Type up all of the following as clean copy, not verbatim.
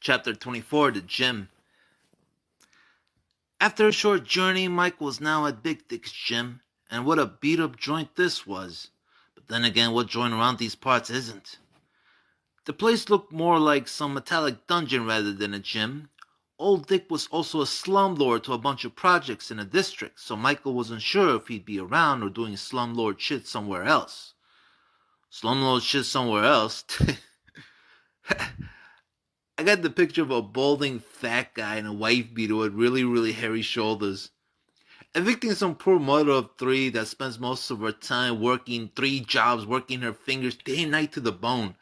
Chapter 24, The Gym. After a short journey, Mike was now at Big Dick's gym, and what a beat-up joint this was. But then again, what joint around these parts isn't? The place looked more like some metallic dungeon rather than a gym. Old Dick was also a slumlord to a bunch of projects in the district, so Michael wasn't sure if he'd be around or doing slumlord shit somewhere else. Slumlord shit somewhere else? I got the picture of a balding fat guy in a wife beater with really hairy shoulders. Evicting some poor mother of three that spends most of her time working 3 jobs, working her fingers day and night to the bone.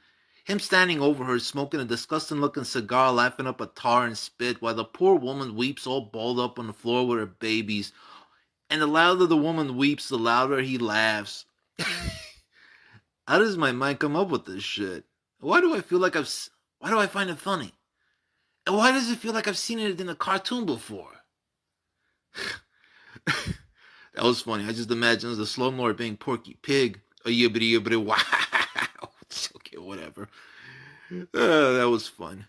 Him standing over her, smoking a disgusting looking cigar, laughing up a tar and spit, while the poor woman weeps all balled up on the floor with her babies. And the louder the woman weeps, the louder he laughs. How does my mind come up with this shit? Why do I find it funny? And why does it feel like I've seen it in a cartoon before? That was funny. I just imagined the slumlord being Porky Pig. A yibbity wow. Okay, whatever. That was fun.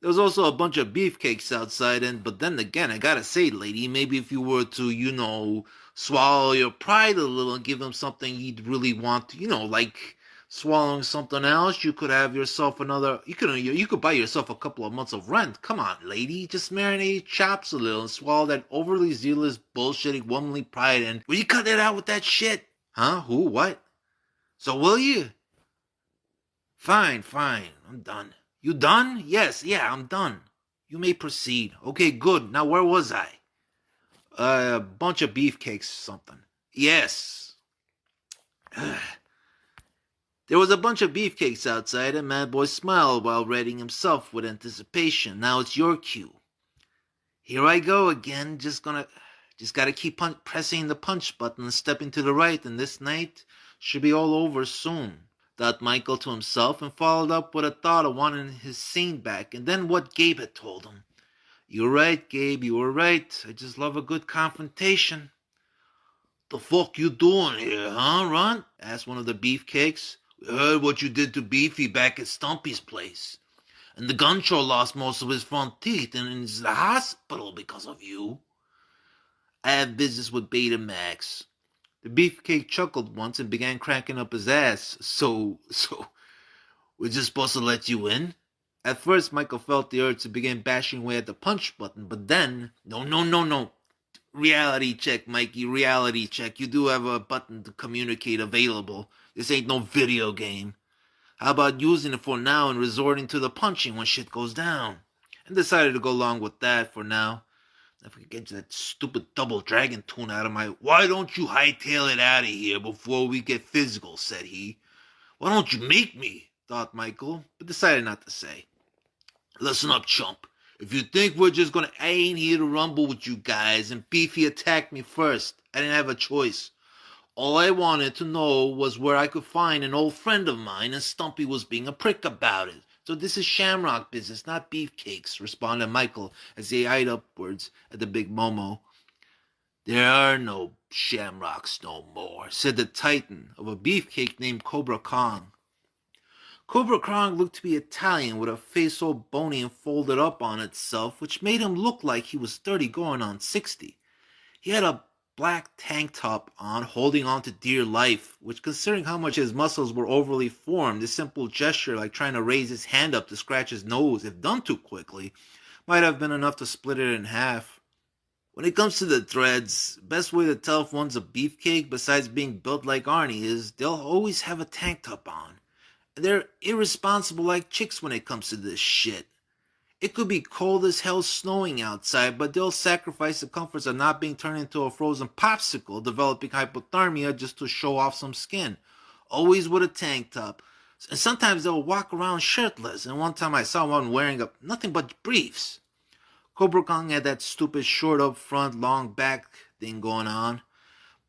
There was also a bunch of beefcakes outside, but then again, I gotta say, lady, maybe if you were to, swallow your pride a little and give him something you'd really want to, like swallowing something else, you could have yourself you could buy yourself a couple of months of rent. Come on, lady, just marinate your chops a little and swallow that overly zealous, bullshitting, womanly pride, and will you cut it out with that shit? Huh? Who? What? So will you? Fine, I'm done. You done? Yes, yeah, I'm done. You may proceed. Okay, good. Now where was I? A bunch of beefcakes something. Yes. There was a bunch of beefcakes outside, and Madboy smiled while readying himself with anticipation. Now it's your cue. Here I go again. Just gotta keep pressing the punch button and stepping to the right, and this night should be all over soon, thought Michael to himself, and followed up with a thought of wanting his scene back, and then what Gabe had told him. You're right, Gabe, you were right. I just love a good confrontation. The fuck you doing here, huh, Ron? Asked one of the beefcakes. We heard what you did to Beefy back at Stumpy's place. And the gun show lost most of his front teeth and is in the hospital because of you. I have business with Betamax. The beefcake chuckled once and began cranking up his ass. So, we're just supposed to let you in? At first, Michael felt the urge to begin bashing away at the punch button, but then, no. Reality check, Mikey, reality check. You do have a button to communicate available. This ain't no video game. How about using it for now and resorting to the punching when shit goes down? And decided to go along with that for now. If we could get that stupid double dragon tune out of my... Why don't you hightail it out of here before we get physical, said he. Why don't you make me, thought Michael, but decided not to say. Listen up, chump. If you think we're just gonna... I ain't here to rumble with you guys, and Beefy attacked me first. I didn't have a choice. All I wanted to know was where I could find an old friend of mine, and Stumpy was being a prick about it. So this is Shamrock business, not beefcakes, responded Michael as he eyed upwards at the big Momo. There are no Shamrocks no more, said the titan of a beefcake named Cobra Kong. Cobra Kong looked to be Italian, with a face all bony and folded up on itself, which made him look like he was 30 going on 60. He had a black tank top on, holding on to dear life, which, considering how much his muscles were overly formed, a simple gesture like trying to raise his hand up to scratch his nose, if done too quickly, might have been enough to split it in half. When it comes to the threads, best way to tell if one's a beefcake, besides being built like Arnie, is they'll always have a tank top on. And they're irresponsible like chicks when it comes to this shit. It could be cold as hell snowing outside, but they'll sacrifice the comforts of not being turned into a frozen popsicle, developing hypothermia just to show off some skin. Always with a tank top. And sometimes they'll walk around shirtless, and one time I saw one wearing nothing but briefs. Cobra Kong had that stupid short up front, long back thing going on,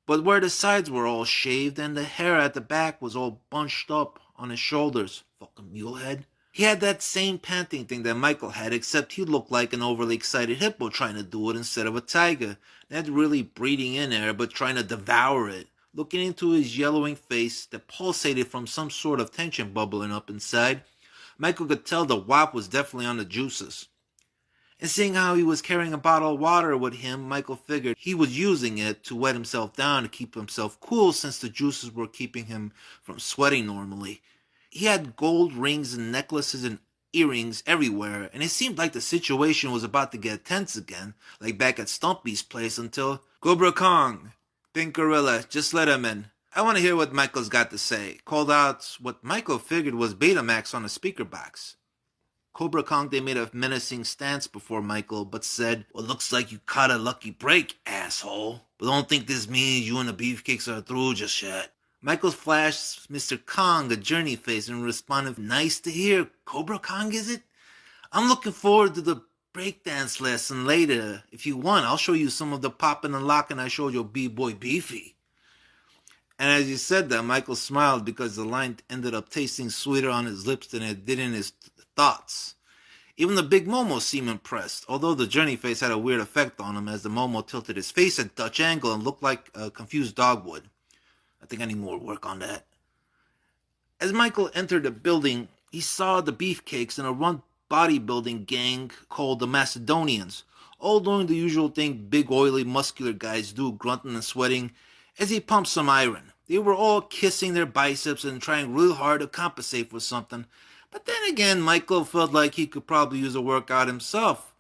but where the sides were all shaved and the hair at the back was all bunched up on his shoulders. Fucking mulehead. He had that same panting thing that Michael had, except he looked like an overly excited hippo trying to do it instead of a tiger. Not really breathing in air, but trying to devour it. Looking into his yellowing face that pulsated from some sort of tension bubbling up inside, Michael could tell the wop was definitely on the juices. And seeing how he was carrying a bottle of water with him, Michael figured he was using it to wet himself down to keep himself cool since the juices were keeping him from sweating normally. He had gold rings and necklaces and earrings everywhere, and it seemed like the situation was about to get tense again, like back at Stumpy's place until Cobra Kong, Pink Gorilla, just let him in. I want to hear what Michael's got to say, called out what Michael figured was Betamax on a speaker box. Cobra Kong, they made a menacing stance before Michael, but said, well, looks like you caught a lucky break, asshole. But don't think this means you and the beefcakes are through just yet. Michael flashed Mr. Kong a journey face and responded, nice to hear. Cobra Kong, is it? I'm looking forward to the breakdance lesson later. If you want, I'll show you some of the popping and locking I showed your B-boy Beefy. And as he said that, Michael smiled because the line ended up tasting sweeter on his lips than it did in his thoughts. Even the big Momo seemed impressed, although the journey face had a weird effect on him as the Momo tilted his face at Dutch angle and looked like a confused dog would. I think I need more work on that. As Michael entered the building, he saw the beefcakes and a run bodybuilding gang called the Macedonians, all doing the usual thing big oily muscular guys do, grunting and sweating as he pumped some iron. They were all kissing their biceps and trying real hard to compensate for something. But then again, Michael felt like he could probably use a workout himself.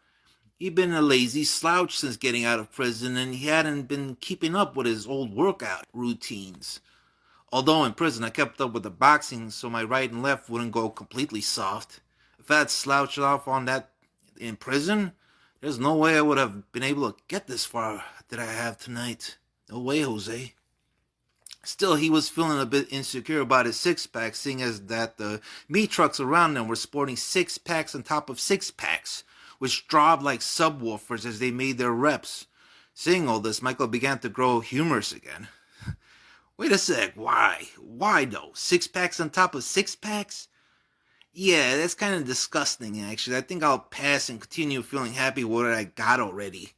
He'd been a lazy slouch since getting out of prison, and he hadn't been keeping up with his old workout routines. Although in prison I kept up with the boxing so my right and left wouldn't go completely soft. If I had slouched off on that in prison, there's no way I would have been able to get this far that I have tonight. No way, Jose. Still, he was feeling a bit insecure about his six-pack, seeing as that the meat trucks around him were sporting six-packs on top of six-packs, which throbbed like subwoofers as they made their reps. Seeing all this, Michael began to grow humorous again. Wait a sec, why? Why though? Six-packs on top of six-packs? Yeah, that's kind of disgusting, actually. I think I'll pass and continue feeling happy with what I got already.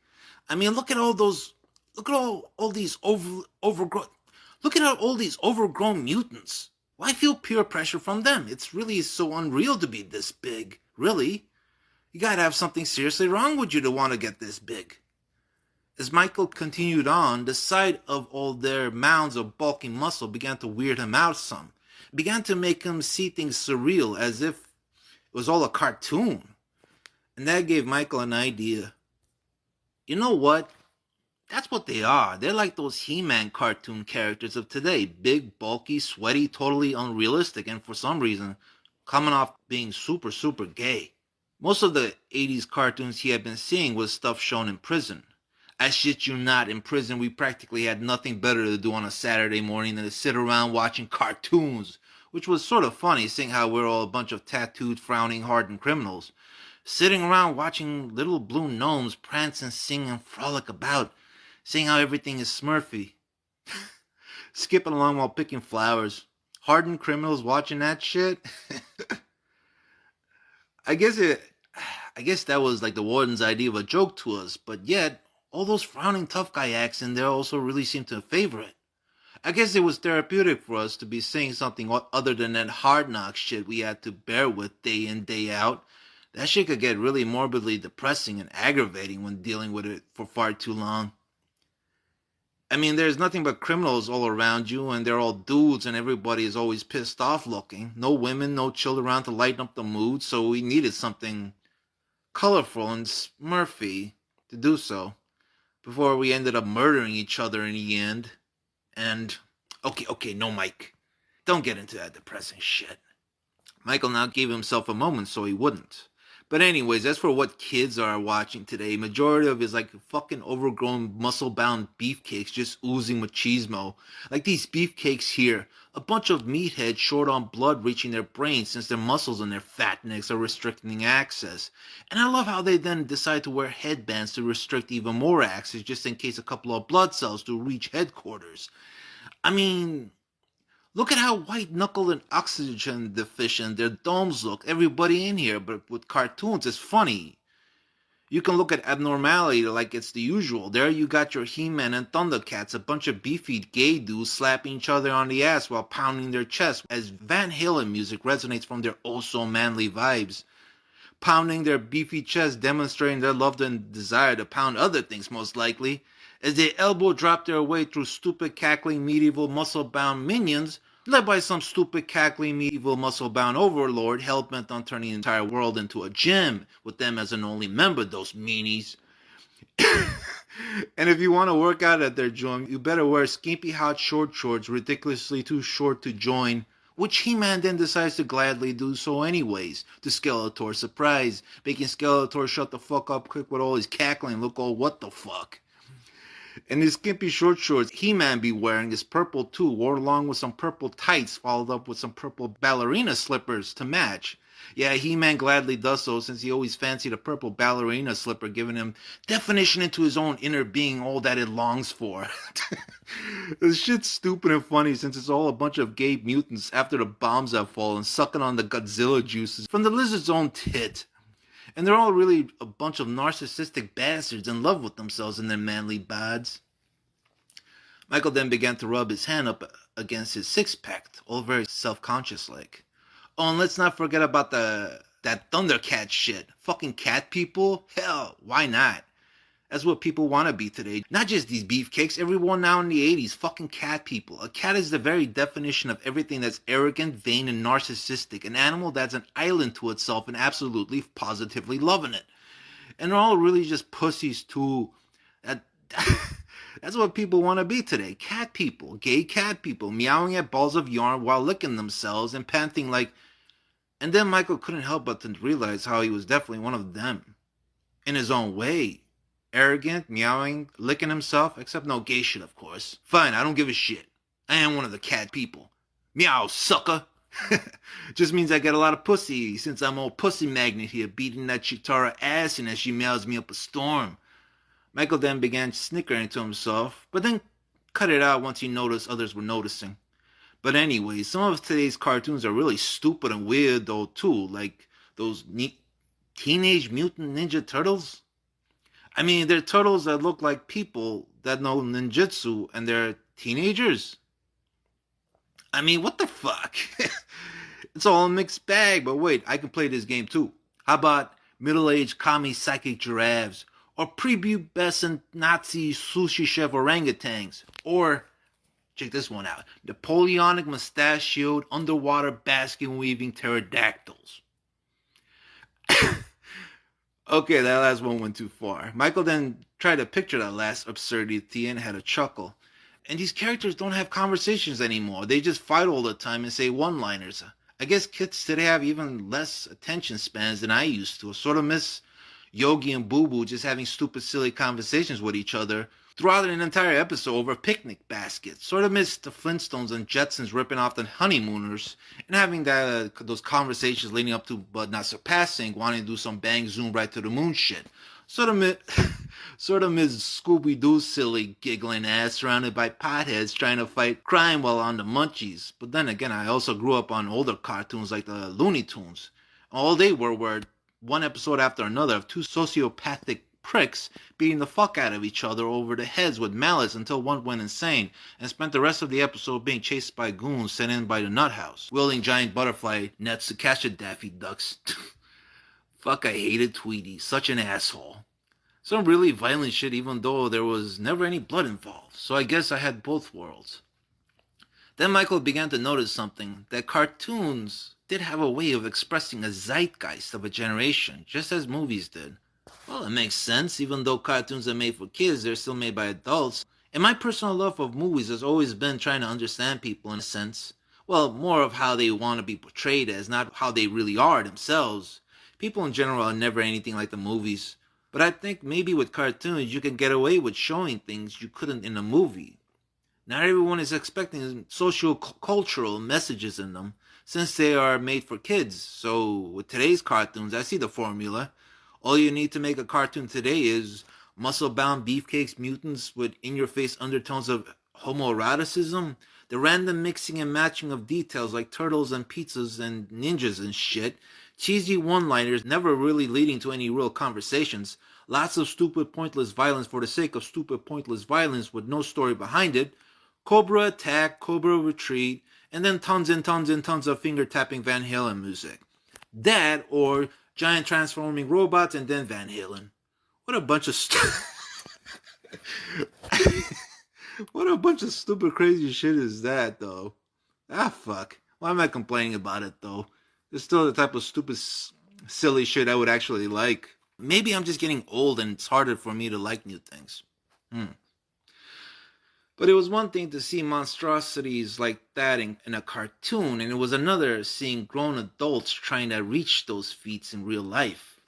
I mean, look at all these overgrown mutants. Why feel peer pressure from them? It's really so unreal to be this big. Really? You gotta have something seriously wrong with you to want to get this big. As Michael continued on, the sight of all their mounds of bulking muscle began to weird him out some. It began to make him see things surreal, as if it was all a cartoon. And that gave Michael an idea. You know what? That's what they are. They're like those He-Man cartoon characters of today. Big, bulky, sweaty, totally unrealistic, and for some reason, coming off being super, super gay. Most of the 80s cartoons he had been seeing was stuff shown in prison. I shit you not, in prison we practically had nothing better to do on a Saturday morning than to sit around watching cartoons, which was sort of funny, seeing how we're all a bunch of tattooed, frowning, hardened criminals. Sitting around watching little blue gnomes prance and sing and frolic about, seeing how everything is Smurfy. Skipping along while picking flowers. Hardened criminals watching that shit? I guess that was like the warden's idea of a joke to us, but yet, all those frowning tough guy acts in there also really seemed to favor it. I guess it was therapeutic for us to be saying something other than that hard knock shit we had to bear with day in, day out. That shit could get really morbidly depressing and aggravating when dealing with it for far too long. I mean, there's nothing but criminals all around you, and they're all dudes, and everybody is always pissed off looking. No women, no children around to lighten up the mood, so we needed something colorful and smurfy to do so, before we ended up murdering each other in the end. And, okay, no, Mike. Don't get into that depressing shit. Michael now gave himself a moment so he wouldn't. But anyways, as for what kids are watching today, majority of it is like fucking overgrown, muscle-bound beefcakes just oozing machismo. Like these beefcakes here, a bunch of meatheads short on blood reaching their brains since their muscles and their fat necks are restricting access. And I love how they then decide to wear headbands to restrict even more access just in case a couple of blood cells do reach headquarters. I mean, look at how white-knuckled and oxygen deficient their domes look. Everybody in here, but with cartoons, it's funny. You can look at abnormality like it's the usual. There you got your He-Man and Thundercats, a bunch of beefy gay dudes slapping each other on the ass while pounding their chests as Van Halen music resonates from their oh-so-manly vibes. Pounding their beefy chests, demonstrating their love and desire to pound other things, most likely, as they elbow drop their way through stupid cackling medieval muscle-bound minions, led by some stupid cackling medieval muscle-bound overlord hell-bent on turning the entire world into a gym, with them as an only member, those meanies. And if you want to work out at their gym, you better wear skimpy hot short shorts ridiculously too short to join, which He-Man then decides to gladly do so anyways, to Skeletor's surprise, making Skeletor shut the fuck up quick with all his cackling and look all what the fuck. And his skimpy short shorts He-Man be wearing is purple too, wore along with some purple tights, followed up with some purple ballerina slippers to match. Yeah, He-Man gladly does so since he always fancied a purple ballerina slipper, giving him definition into his own inner being, all that it longs for. This shit's stupid and funny since it's all a bunch of gay mutants after the bombs have fallen, sucking on the Godzilla juices from the lizard's own tit. And they're all really a bunch of narcissistic bastards in love with themselves and their manly bods. Michael then began to rub his hand up against his six-pack, all very self-conscious like. Oh, and let's not forget about that Thundercat shit. Fucking cat people? Hell, why not? That's what people want to be today. Not just these beefcakes, everyone now in the 80s, fucking cat people. A cat is the very definition of everything that's arrogant, vain, and narcissistic. An animal that's an island to itself and absolutely, positively loving it. And they're all really just pussies too. That's what people want to be today. Cat people. Gay cat people. Meowing at balls of yarn while licking themselves and panting like... And then Michael couldn't help but to realize how he was definitely one of them. In his own way. Arrogant, meowing, licking himself, except no gay shit, of course. Fine, I don't give a shit. I am one of the cat people. Meow, sucker. Just means I get a lot of pussy, since I'm old pussy magnet here, beating that Chitara ass and as she meows me up a storm. Michael then began snickering to himself, but then cut it out once he noticed others were noticing. But anyway, some of today's cartoons are really stupid and weird though too, like those Teenage Mutant Ninja Turtles. I mean, they're turtles that look like people that know ninjutsu, and they're teenagers. I mean, what the fuck? It's all a mixed bag, but wait, I can play this game too. How about middle-aged commie psychic giraffes, or prepubescent Nazi sushi chef orangutans, or, check this one out, Napoleonic mustachioed underwater basket-weaving pterodactyls. Okay, that last one went too far. Michael then tried to picture that last absurdity and had a chuckle. And these characters don't have conversations anymore. They just fight all the time and say one-liners. I guess kids today have even less attention spans than I used to. I sort of miss Yogi and Boo Boo just having stupid, silly conversations with each other throughout an entire episode over picnic baskets. Sort of miss the Flintstones and Jetsons ripping off the honeymooners and having those conversations leading up to, but not surpassing, wanting to do some bang zoom right to the moon shit. Sort of miss Scooby-Doo's silly giggling ass surrounded by potheads trying to fight crime while on the munchies. But then again, I also grew up on older cartoons like the Looney Tunes. All they were one episode after another of two sociopathic pricks beating the fuck out of each other over the heads with mallets until one went insane and spent the rest of the episode being chased by goons sent in by the nut house, wielding giant butterfly nets to catch the Daffy Ducks. Fuck, I hated Tweety. Such an asshole. Some really violent shit even though there was never any blood involved, so I guess I had both worlds. Then Michael began to notice something, that cartoons did have a way of expressing a zeitgeist of a generation, just as movies did. Well, it makes sense, even though cartoons are made for kids, they're still made by adults. And my personal love of movies has always been trying to understand people in a sense. Well, more of how they want to be portrayed as, not how they really are themselves. People in general are never anything like the movies. But I think maybe with cartoons you can get away with showing things you couldn't in a movie. Not everyone is expecting socio-cultural messages in them, since they are made for kids. So with today's cartoons, I see the formula. All you need to make a cartoon today is muscle-bound beefcakes mutants with in-your-face undertones of homoeroticism, the random mixing and matching of details like turtles and pizzas and ninjas and shit, Cheesy one-liners never really leading to any real conversations. Lots of stupid, pointless violence for the sake of stupid, pointless violence with no story behind it. Cobra attack, Cobra retreat, and then tons and tons and tons of finger-tapping Van Halen music. That or giant transforming robots and then Van Halen. What a bunch of what a bunch of stupid, crazy shit is that, though? Ah, fuck. Why am I complaining about it, though? It's still the type of stupid, silly shit I would actually like. Maybe I'm just getting old and it's harder for me to like new things. But it was one thing to see monstrosities like that in a cartoon, and it was another seeing grown adults trying to reach those feats in real life.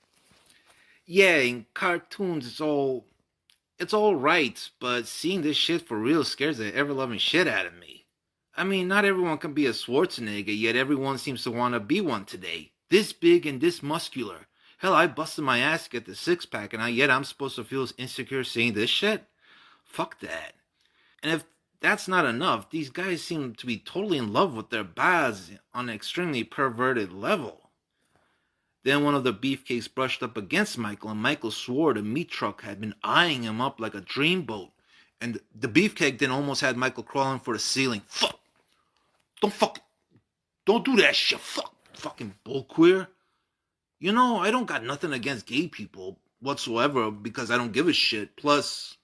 Yeah, in cartoons it's all right, but seeing this shit for real scares the ever-loving shit out of me. I mean, not everyone can be a Schwarzenegger, yet everyone seems to want to be one today. This big and this muscular. Hell, I busted my ass to get the six-pack, and yet I'm supposed to feel insecure seeing this shit? Fuck that. And if that's not enough, these guys seem to be totally in love with their bars on an extremely perverted level. Then one of the beefcakes brushed up against Michael, and Michael swore the meat truck had been eyeing him up like a dreamboat. And the beefcake then almost had Michael crawling for the ceiling. Fuck! Don't do that shit. Fuck! Fucking bullqueer. You know, I don't got nothing against gay people whatsoever because I don't give a shit. Plus,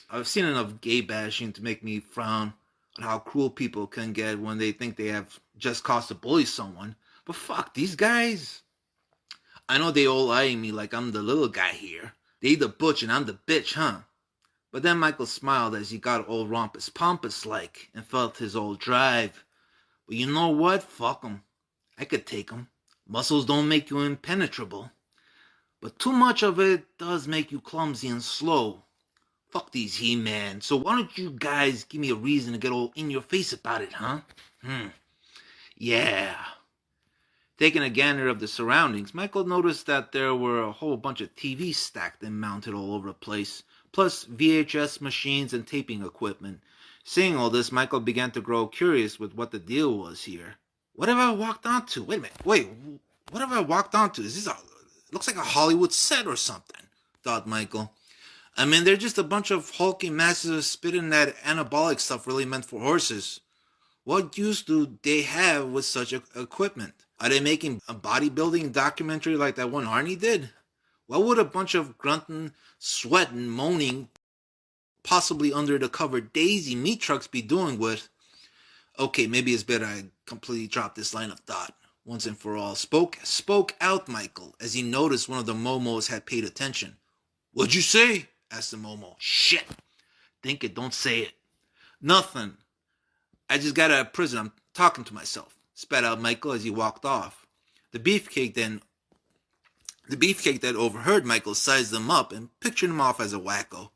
I've seen enough gay bashing to make me frown on how cruel people can get when they think they have just cause to bully someone. But fuck, these guys... I know they all eyeing me like I'm the little guy here. They the butch and I'm the bitch, huh? But then Michael smiled as he got all rompous pompous like and felt his old drive. But you know what? Fuck 'em. I could take 'em. Muscles don't make you impenetrable. But too much of it does make you clumsy and slow. Fuck these He-Man. So why don't you guys give me a reason to get all in your face about it, huh? Yeah. Taking a gander of the surroundings, Michael noticed that there were a whole bunch of TVs stacked and mounted all over the place, plus VHS machines and taping equipment. Seeing all this, Michael began to grow curious with what the deal was here. What have I walked onto? Wait a minute. What have I walked onto? Is this looks like a Hollywood set or something, thought Michael. I mean, they're just a bunch of hulking masses spitting that anabolic stuff really meant for horses. What use do they have with such equipment? Are they making a bodybuilding documentary like that one Arnie did? What would a bunch of grunting, sweating, moaning, possibly under the cover Daisy meat trucks be doing with... Okay, maybe it's better I completely drop this line of thought. Once and for all, spoke out Michael as he noticed one of the Momos had paid attention. What'd you say? Asked the Momo. Shit. Think it, don't say it. Nothing. I just got out of prison. I'm talking to myself, spat out Michael as he walked off. The beefcake that overheard Michael sized them up and pictured him off as a wacko.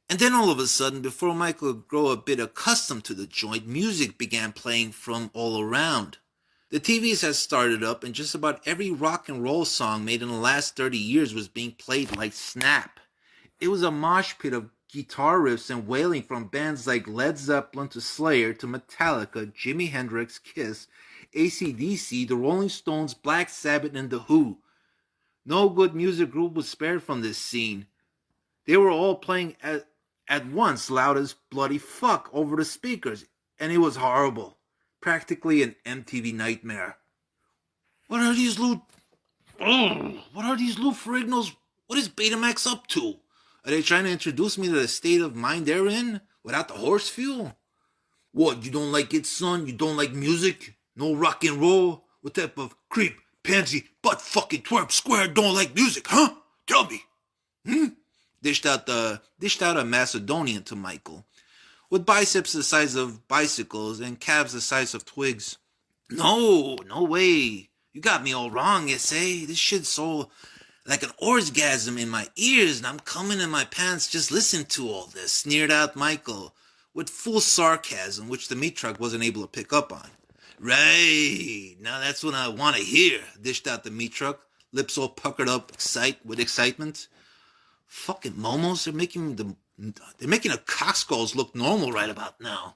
And then all of a sudden, before Michael could grow a bit accustomed to the joint, music began playing from all around. The TVs had started up and just about every rock and roll song made in the last 30 years was being played like snap. It was a mosh pit of guitar riffs and wailing from bands like Led Zeppelin to Slayer to Metallica, Jimi Hendrix, Kiss, AC/DC, the Rolling Stones, Black Sabbath, and The Who. No good music group was spared from this scene. They were all playing at once loud as bloody fuck over the speakers, and it was horrible. Practically an MTV nightmare. What are these Lou Ferrignos? What is Betamax up to? Are they trying to introduce me to the state of mind they're in without the horse fuel? What, you don't like it, son? You don't like music? No rock and roll? What type of creep, pansy, butt fucking twerp square don't like music, huh? Tell me. Dished out a Macedonian to Michael, with biceps the size of bicycles and calves the size of twigs. No way. You got me all wrong, you say. This shit's so like an orgasm in my ears, and I'm coming in my pants just listening to all this, sneered out Michael, with full sarcasm, which the meat truck wasn't able to pick up on. Right, now that's what I want to hear, dished out the meat truck, lips all puckered up with excitement. Fucking momos, they're making the cockskulls look normal right about now.